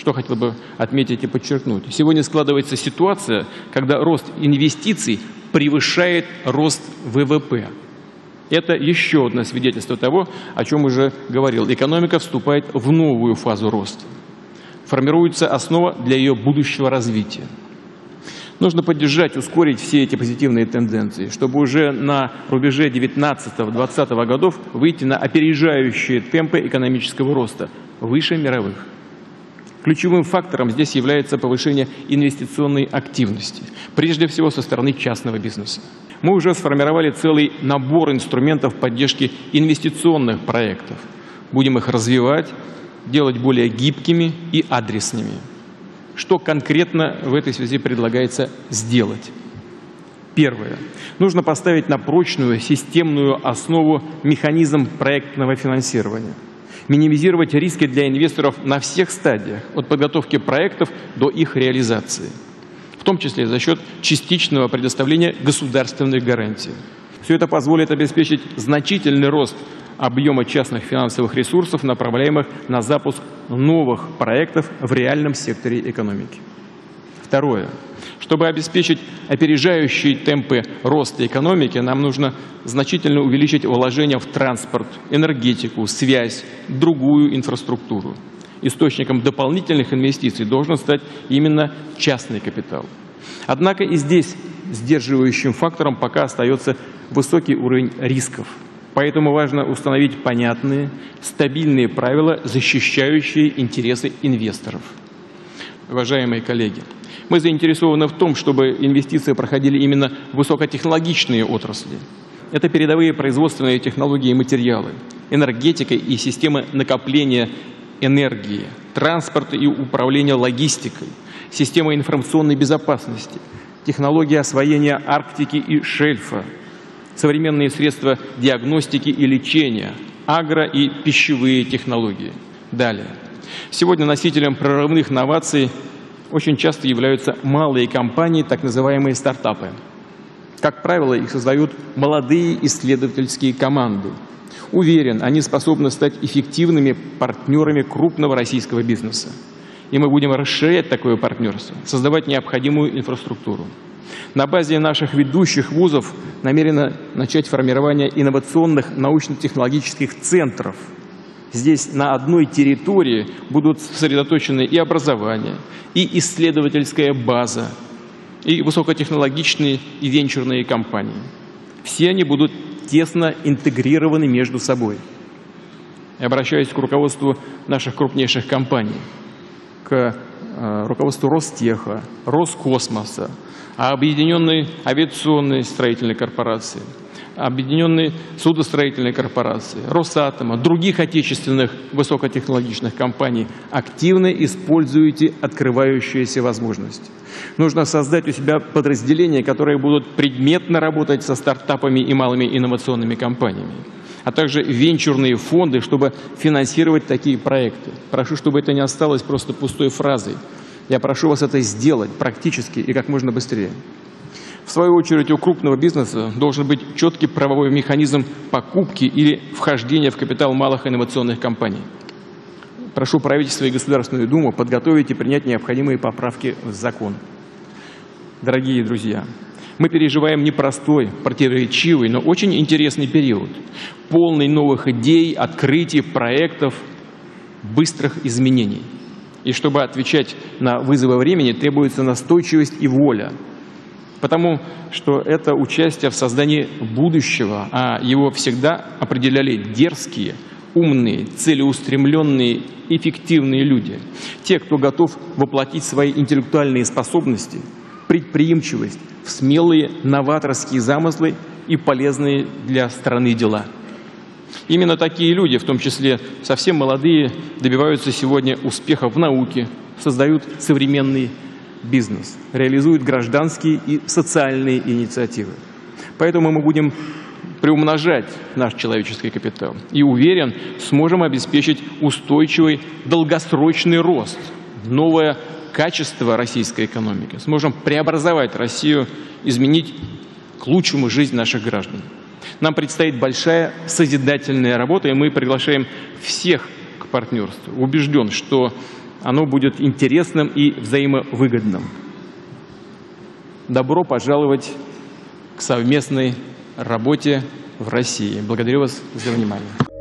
Что хотел бы отметить и подчеркнуть. Сегодня складывается ситуация, когда рост инвестиций превышает рост ВВП. Это еще одно свидетельство того, о чем уже говорил. Экономика вступает в новую фазу роста. Формируется основа для ее будущего развития. Нужно поддержать, ускорить все эти позитивные тенденции, чтобы уже на рубеже 19-20 годов выйти на опережающие темпы экономического роста, выше мировых. Ключевым фактором здесь является повышение инвестиционной активности, прежде всего со стороны частного бизнеса. Мы уже сформировали целый набор инструментов поддержки инвестиционных проектов. Будем их развивать, делать более гибкими и адресными. Что конкретно в этой связи предлагается сделать? Первое. Нужно поставить на прочную системную основу механизм проектного финансирования. Минимизировать риски для инвесторов на всех стадиях, от подготовки проектов до их реализации, в том числе за счет частичного предоставления государственных гарантий. Все это позволит обеспечить значительный рост объема частных финансовых ресурсов, направляемых на запуск новых проектов в реальном секторе экономики. Второе. Чтобы обеспечить опережающие темпы роста экономики, нам нужно значительно увеличить вложения в транспорт, энергетику, связь, другую инфраструктуру. Источником дополнительных инвестиций должен стать именно частный капитал. Однако и здесь сдерживающим фактором пока остается высокий уровень рисков. Поэтому важно установить понятные, стабильные правила, защищающие интересы инвесторов. Уважаемые коллеги, мы заинтересованы в том, чтобы инвестиции проходили именно в высокотехнологичные отрасли. Это передовые производственные технологии и материалы, энергетика и системы накопления энергии, транспорт и управления логистикой, система информационной безопасности, технологии освоения Арктики и шельфа, современные средства диагностики и лечения, агро- и пищевые технологии. Далее. Сегодня носителем прорывных новаций очень часто являются малые компании, так называемые стартапы. Как правило, их создают молодые исследовательские команды. Уверен, они способны стать эффективными партнерами крупного российского бизнеса. И мы будем расширять такое партнерство, создавать необходимую инфраструктуру. На базе наших ведущих вузов намерены начать формирование инновационных научно-технологических центров. Здесь на одной территории будут сосредоточены и образование, и исследовательская база, и высокотехнологичные и венчурные компании. Все они будут тесно интегрированы между собой. Я обращаюсь к руководству наших крупнейших компаний, к руководству Ростеха, Роскосмоса, Объединенной авиационной строительной корпорации, Объединенной судостроительной корпорации, Росатома, других отечественных высокотехнологичных компаний. Активно используйте открывающиеся возможности. Нужно создать у себя подразделения, которые будут предметно работать со стартапами и малыми инновационными компаниями, а также венчурные фонды, чтобы финансировать такие проекты. Прошу, чтобы это не осталось просто пустой фразой. Я прошу вас это сделать практически и как можно быстрее. В свою очередь, у крупного бизнеса должен быть четкий правовой механизм покупки или вхождения в капитал малых инновационных компаний. Прошу правительство и Государственную Думу подготовить и принять необходимые поправки в закон. Дорогие друзья, мы переживаем непростой, противоречивый, но очень интересный период, полный новых идей, открытий, проектов, быстрых изменений. И чтобы отвечать на вызовы времени, требуется настойчивость и воля. Потому что это участие в создании будущего, а его всегда определяли дерзкие, умные, целеустремленные, эффективные люди. Те, кто готов воплотить свои интеллектуальные способности, предприимчивость в смелые новаторские замыслы и полезные для страны дела. Именно такие люди, в том числе совсем молодые, добиваются сегодня успеха в науке, создают современный бизнес, реализуют гражданские и социальные инициативы. Поэтому мы будем приумножать наш человеческий капитал и, уверен, сможем обеспечить устойчивый долгосрочный рост, новое качество российской экономики, сможем преобразовать Россию, изменить к лучшему жизнь наших граждан. Нам предстоит большая созидательная работа, и мы приглашаем всех к партнерству. Убежден, что оно будет интересным и взаимовыгодным. Добро пожаловать к совместной работе в России. Благодарю вас за внимание.